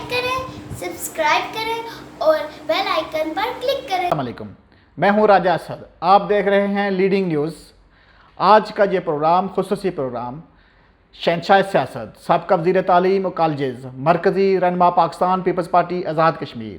Like کریں, subscribe کریں اور بیل آئیکن پر کلک کریں. السلام علیکم, میں ہوں راجہ اسد. آپ دیکھ رہے ہیں لیڈنگ نیوز. آج کا یہ پروگرام خصوصی پروگرام شہنشاہ سیاست, سابقہ وزیر تعلیم و کالجز, مرکزی رہنما پاکستان پیپلز پارٹی آزاد کشمیر,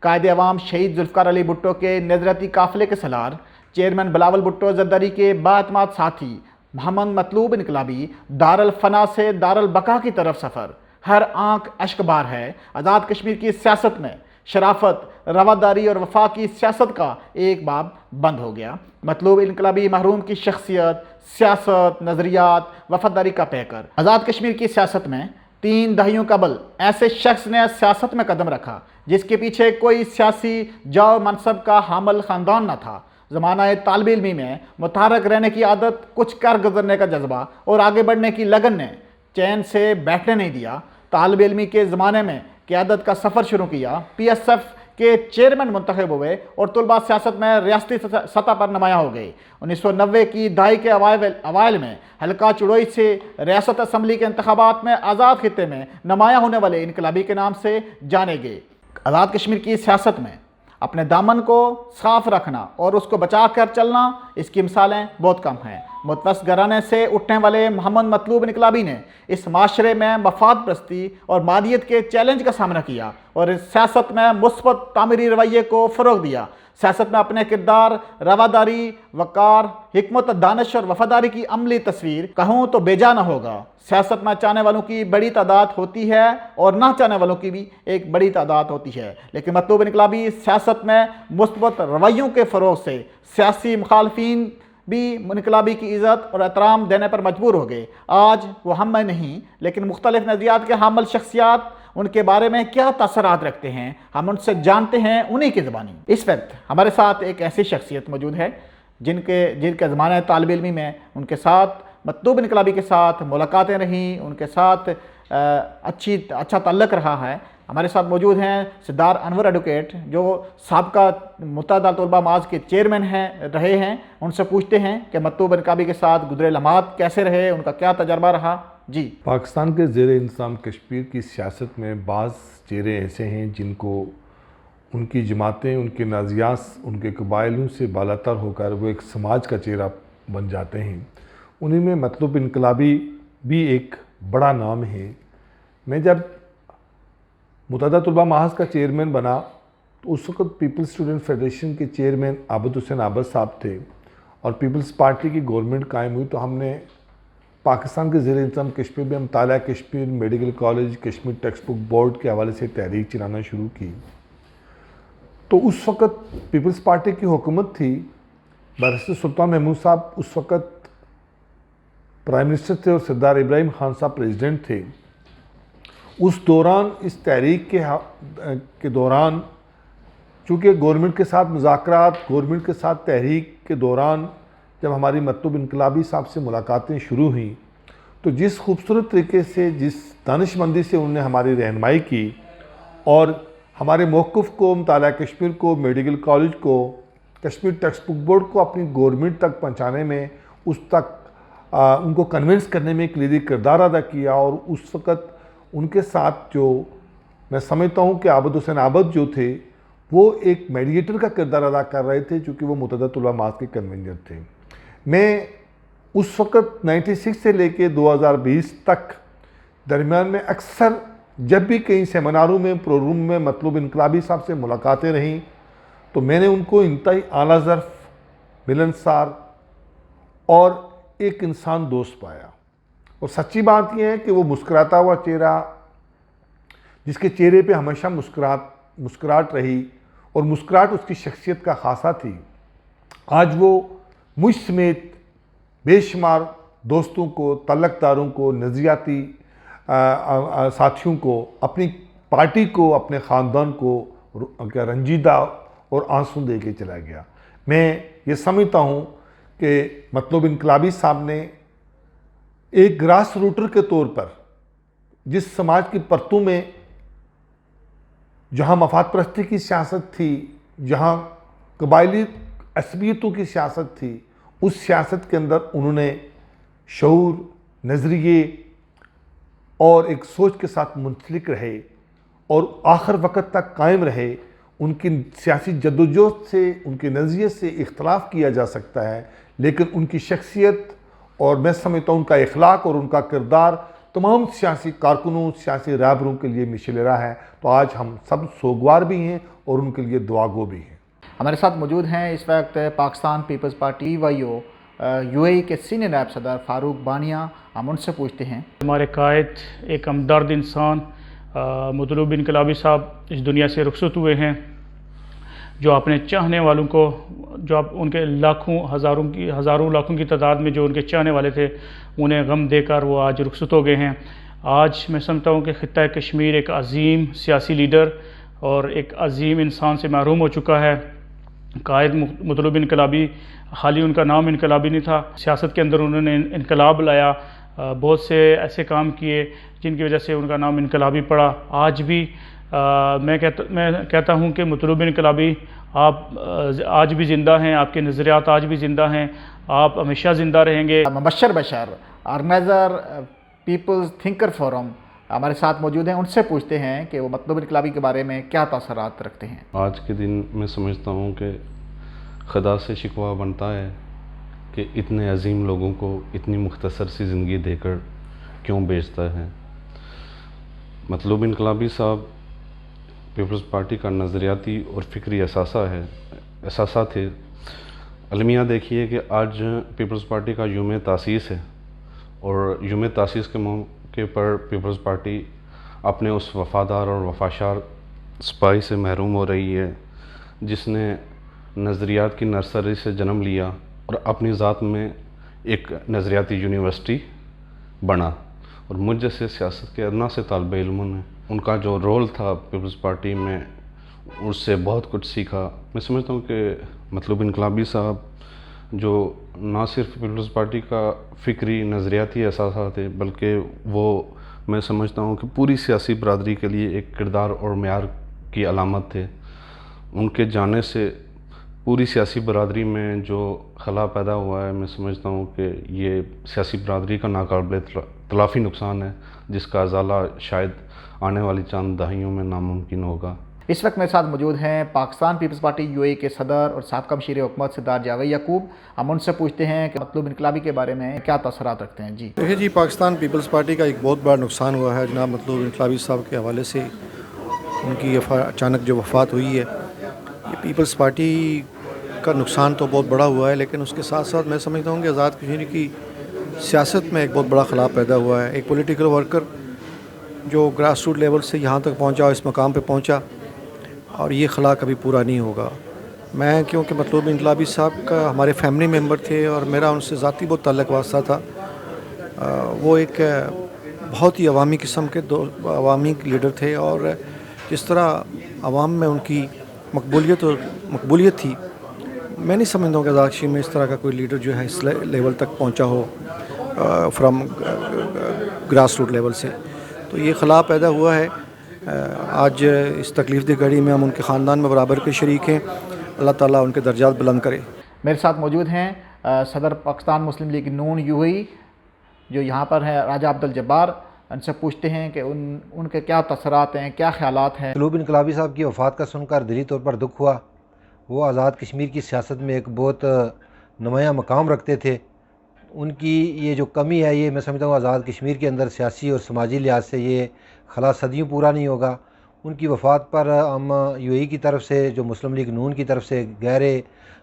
قائد عوام شہید ذوالفقار علی بھٹو کے نظریاتی قافلے کے سالار, چیئرمین بلاول بھٹو زرداری کے بااعتماد ساتھی محمد مطلوب انقلابی, دارالفنا سے دارالبقا کی طرف سفر. ہر آنکھ اشک بار ہے. آزاد کشمیر کی سیاست میں شرافت, رواداری اور وفا کی سیاست کا ایک باب بند ہو گیا. مطلوب انقلابی محروم کی شخصیت, سیاست, نظریات, وفاداری کا پیکر. آزاد کشمیر کی سیاست میں 3 دہائیوں قبل ایسے شخص نے سیاست میں قدم رکھا جس کے پیچھے کوئی سیاسی جاؤ منصب کا حامل خاندان نہ تھا. زمانہ طالب علمی میں متحرک رہنے کی عادت, کچھ کر گزرنے کا جذبہ اور آگے بڑھنے کی لگن نے چین سے بیٹھنے نہیں دیا. طالب علمی کے زمانے میں قیادت کا سفر شروع کیا, پی ایس ایف کے چیئرمین منتخب ہوئے اور طلباء سیاست میں ریاستی سطح پر نمایاں ہو گئے. 1990 کی دہائی کے اوائل میں حلقہ چڑوئی سے ریاست اسمبلی کے انتخابات میں آزاد خطے میں نمایاں ہونے والے انقلابی کے نام سے جانے گئے. آزاد کشمیر کی سیاست میں اپنے دامن کو صاف رکھنا اور اس کو بچا کر چلنا, اس کی مثالیں بہت کم ہیں. متوسط گھرانے سے اٹھنے والے محمد مطلوب انقلابی نے اس معاشرے میں مفاد پرستی اور مادیت کے چیلنج کا سامنا کیا اور اس سیاست میں مثبت تعمیری رویے کو فروغ دیا. سیاست میں اپنے کردار, رواداری, وقار, حکمت, دانش اور وفاداری کی عملی تصویر کہوں تو بے جا نہ ہوگا. سیاست میں چاہنے والوں کی بڑی تعداد ہوتی ہے اور نہ چاہنے والوں کی بھی ایک بڑی تعداد ہوتی ہے, لیکن مطلوب انقلابی سیاست میں مثبت رویوں کے فروغ سے سیاسی مخالفین بھی انقلابی کی عزت اور احترام دینے پر مجبور ہو گئے. آج وہ ہم میں نہیں لیکن مختلف نظریات کے حامل شخصیات ان کے بارے میں کیا تاثرات رکھتے ہیں, ہم ان سے جانتے ہیں انہی کی زبانی. اس وقت ہمارے ساتھ ایک ایسی شخصیت موجود ہے جن کے زمانہ طالب علمی میں ان کے ساتھ مطلوب انقلابی کے ساتھ ملاقاتیں رہیں, ان کے ساتھ اچھا تعلق رہا ہے. ہمارے ساتھ موجود ہیں سردار انور ایڈوکیٹ, جو سابقہ متحدہ طلباء معاذ کے چیئرمین رہے ہیں. ان سے پوچھتے ہیں کہ مطلوب انقلابی کے ساتھ گزرے لمحات کیسے رہے, ان کا کیا تجربہ رہا. جی. پاکستان کے زیر انتظام کشمیر کی سیاست میں بعض چہرے ایسے ہیں جن کو ان کی جماعتیں, ان کے نظریات, ان کے قبائلوں سے بالاتر ہو کر وہ ایک سماج کا چہرہ بن جاتے ہیں. انہی میں مطلوب انقلابی بھی ایک بڑا نام ہے. میں جب متحدہ طلباء معاذ کا چیئرمین بنا تو اس وقت پیپلز اسٹوڈنٹ فیڈریشن کے چیئرمین عابد حسین عابد صاحب تھے اور پیپلز پارٹی کی گورنمنٹ قائم ہوئی تو ہم نے پاکستان کے زیر انتظام کشمیر میں مطالعہ Kashmir medical college, Kashmir text book board کے حوالے سے تحریک چلانا شروع کی. تو اس وقت پیپلز پارٹی کی حکومت تھی, بارسٹر سلطان محمود صاحب اس وقت پرائم منسٹر تھے اور سردار ابراہیم خان صاحب پریزیڈنٹ تھے. اس دوران اس تحریک کے دوران چونکہ گورنمنٹ کے ساتھ مذاکرات, گورنمنٹ کے ساتھ تحریک کے دوران جب ہماری مطلوب انقلابی صاحب سے ملاقاتیں شروع ہوئیں تو جس خوبصورت طریقے سے, جس دانش مندی سے انہوں نے ہماری رہنمائی کی اور ہمارے موقف کو, مطالعہ کشمیر کو, میڈیکل کالج کو, کشمیر ٹیکسٹ بک بورڈ کو اپنی گورنمنٹ تک پہنچانے میں, اس تک ان کو کنونس کرنے میں کلیدی کردار ادا کیا. اور اس وقت ان کے ساتھ جو میں سمجھتا ہوں کہ عابد حسین عابد جو تھے وہ ایک میڈیٹر کا کردار ادا کر رہے تھے, چونکہ وہ متحدہ طلباء معاذ کے کنوینر تھے. میں اس وقت 96 سے لے کے 2020 تک درمیان میں اکثر جب بھی کئی سیمیناروں میں, پروگرام میں مطلوب انقلابی صاحب سے ملاقاتیں رہیں تو میں نے ان کو انتہائی اعلیٰ ظرف, ملنسار اور ایک انسان دوست پایا. اور سچی بات یہ ہے کہ وہ مسکراتا ہوا چہرہ, جس کے چہرے پہ ہمیشہ مسکراہٹ رہی اور مسکراہٹ اس کی شخصیت کا خاصہ تھی, آج وہ مجھ سمیت بے شمار دوستوں کو, تعلق داروں کو, نظریاتی ساتھیوں کو, اپنی پارٹی کو, اپنے خاندان کو رنجیدہ اور آنسو دے کے چلا گیا. میں یہ سمجھتا ہوں کہ مطلوب انقلابی صاحب نے ایک گراس روٹر کے طور پر جس سماج کی پرتوں میں جہاں مفاد پرستی کی سیاست تھی, جہاں قبائلی عصبیتوں کی سیاست تھی, اس سیاست کے اندر انہوں نے شعور, نظریے اور ایک سوچ کے ساتھ منسلک رہے اور آخر وقت تک قائم رہے. ان کی سیاسی جدوجہد سے، ان کے نظریے سے اختلاف کیا جا سکتا ہے، لیکن ان کی شخصیت اور میں سمجھتا ہوں ان کا اخلاق اور ان کا کردار تمام سیاسی کارکنوں، سیاسی رہبروں کے لیے مشعل راہ ہے. تو آج ہم سب سوگوار بھی ہیں اور ان کے لیے دعا گو بھی ہیں. ہمارے ساتھ موجود ہیں اس وقت پاکستان پیپلز پارٹی PYO UAE کے سینئر نائب صدر فاروق بانیہ. ہم ان سے پوچھتے ہیں. ہمارے قائد، ایک ہمدرد انسان مطلوب انقلابی صاحب اس دنیا سے رخصت ہوئے ہیں، جو اپنے چاہنے والوں کو، جو ان کے لاکھوں ہزاروں لاکھوں کی تعداد میں جو ان کے چاہنے والے تھے، انہیں غم دے کر وہ آج رخصت ہو گئے ہیں. آج میں سمجھتا ہوں کہ خطہ کشمیر ایک عظیم سیاسی لیڈر اور ایک عظیم انسان سے محروم ہو چکا ہے. قائد مطلوب انقلابی، حالی ان کا نام انقلابی نہیں تھا، سیاست کے اندر انہوں نے انقلاب لایا، بہت سے ایسے کام کیے جن کی وجہ سے ان کا نام انقلابی پڑا. آج بھی میں کہتا ہوں کہ مطلوب انقلابی آپ آج بھی زندہ ہیں، آپ کے نظریات آج بھی زندہ ہیں، آپ ہمیشہ زندہ رہیں گے. مبشر بشر، آرگنائزر پیپلز تھنکر فورم ہمارے ساتھ موجود ہیں. ان سے پوچھتے ہیں کہ وہ مطلوب انقلابی کے بارے میں کیا تاثرات رکھتے ہیں. آج کے دن میں سمجھتا ہوں کہ خدا سے شکوہ بنتا ہے کہ اتنے عظیم لوگوں کو اتنی مختصر سی زندگی دے کر کیوں بیچتا ہے. مطلوب انقلابی صاحب پیپلز پارٹی کا نظریاتی اور فکری اثاثہ تھے. المیہ دیکھیے کہ آج پیپلز پارٹی کا یوم تاسیس ہے، اور یوم تاسیس کے موقع پر پیپلز پارٹی اپنے اس وفادار اور وفاشار سپاہی سے محروم ہو رہی ہے جس نے نظریات کی نرسری سے جنم لیا اور اپنی ذات میں ایک نظریاتی یونیورسٹی بنا. اور مجھ جیسے سیاست کے ادنا سے طالب علموں نے ان کا جو رول تھا پیپلز پارٹی میں، اس سے بہت کچھ سیکھا. میں سمجھتا ہوں کہ مطلوب انقلابی صاحب جو نہ صرف پیپلز پارٹی کا فکری نظریاتی اثاثہ تھے، بلکہ وہ میں سمجھتا ہوں کہ پوری سیاسی برادری کے لیے ایک کردار اور معیار کی علامت تھے. ان کے جانے سے پوری سیاسی برادری میں جو خلا پیدا ہوا ہے، میں سمجھتا ہوں کہ یہ سیاسی برادری کا ناقابل تلافی نقصان ہے، جس کا ازالہ شاید آنے والی چند دہائیوں میں ناممکن ہوگا. اس وقت میرے ساتھ موجود ہیں پاکستان پیپلز پارٹی UAE کے صدر اور سابقہ مشیر حکومت سردار جاوید یعقوب. ہم ان سے پوچھتے ہیں کہ مطلوب انقلابی کے بارے میں کیا تاثرات رکھتے ہیں. جی دیکھیے جی، پاکستان پیپلز پارٹی کا ایک بہت بڑا نقصان ہوا ہے جناب مطلوب انقلابی صاحب کے حوالے سے. ان کی اچانک جو وفات ہوئی ہے، یہ پیپلز پارٹی کا نقصان تو بہت بڑا ہوا ہے، لیکن اس کے ساتھ ساتھ میں سمجھتا ہوں کہ آزاد کشمیر کی سیاست میں ایک بہت بڑا خلا پیدا ہوا ہے. ایک پولیٹیکل ورکر جو گراس روٹ لیول سے یہاں تک پہنچا، اس مقام پہ پہنچا، اور یہ خلا کبھی پورا نہیں ہوگا. میں کیونکہ مطلوب انقلابی صاحب کا ہمارے فیملی ممبر تھے اور میرا ان سے ذاتی بہت تعلق واسطہ تھا. وہ ایک بہت ہی عوامی قسم کے عوامی لیڈر تھے، اور جس طرح عوام میں ان کی مقبولیت تھی، میں نہیں سمجھتا ہوں کہ آزاد کشمیر میں اس طرح کا کوئی لیڈر جو ہے اس لیول تک پہنچا ہو فرام گراس روٹ لیول سے. تو یہ خلا پیدا ہوا ہے. آج اس تکلیف دہ گھڑی میں ہم ان کے خاندان میں برابر کے شریک ہیں. اللہ تعالیٰ ان کے درجات بلند کرے. میرے ساتھ موجود ہیں صدر پاکستان مسلم لیگ نون UAE جو یہاں پر ہیں، راجہ عبدالجبار. ان سے پوچھتے ہیں کہ ان کے کیا تاثرات ہیں، کیا خیالات ہیں. مطلوب انقلابی صاحب کی وفات کا سن کر دلی طور پر دکھ ہوا. وہ آزاد کشمیر کی سیاست میں ایک بہت نمایاں مقام رکھتے تھے. ان کی یہ جو کمی ہے، یہ میں سمجھتا ہوں آزاد کشمیر کے اندر سیاسی اور سماجی لحاظ سے یہ خلا صدیوں پورا نہیں ہوگا. ان کی وفات پر ہم UAE کی طرف سے، جو مسلم لیگ نون کی طرف سے گہرے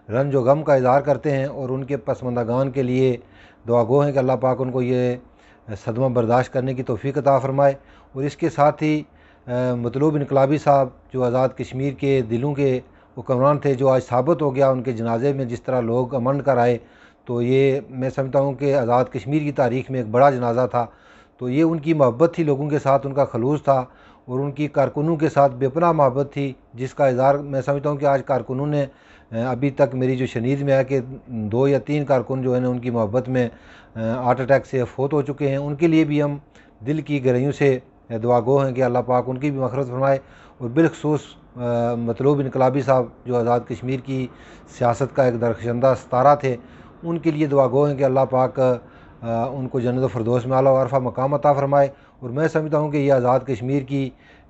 رنج و غم کا اظہار کرتے ہیں، اور ان کے پسماندگان کے لیے دعا گو ہیں کہ اللہ پاک ان کو یہ صدمہ برداشت کرنے کی توفیق عطا فرمائے. اور اس کے ساتھ ہی مطلوب انقلابی صاحب جو آزاد کشمیر کے دلوں کے حکمران تھے، جو آج ثابت ہو گیا ان کے جنازے میں جس طرح لوگ امن کر آئے، تو یہ میں سمجھتا ہوں کہ آزاد کشمیر کی تاریخ میں ایک بڑا جنازہ تھا. تو یہ ان کی محبت تھی لوگوں کے ساتھ، ان کا خلوص تھا، اور ان کی کارکنوں کے ساتھ بے پناہ محبت تھی، جس کا اظہار میں سمجھتا ہوں کہ آج کارکنوں نے ابھی تک میری جو شنید میں ہے کہ 2 یا 3 کارکن جو ہیں ان کی محبت میں ہارٹ اٹیک سے فوت ہو چکے ہیں. ان کے لیے بھی ہم دل کی گہرائیوں سے دعا گو ہیں کہ اللہ پاک ان کی بھی مغفرت فرمائے. اور بالخصوص مطلوب انقلابی صاحب جو آزاد کشمیر کی سیاست کا ایک درخشندہ ستارہ تھے، ان کے لیے دعا گو ہیں کہ اللہ پاک ان کو جنت و فردوس میں اعلیٰ و عرفہ مقام عطا فرمائے. اور میں سمجھتا ہوں کہ یہ آزاد کشمیر کی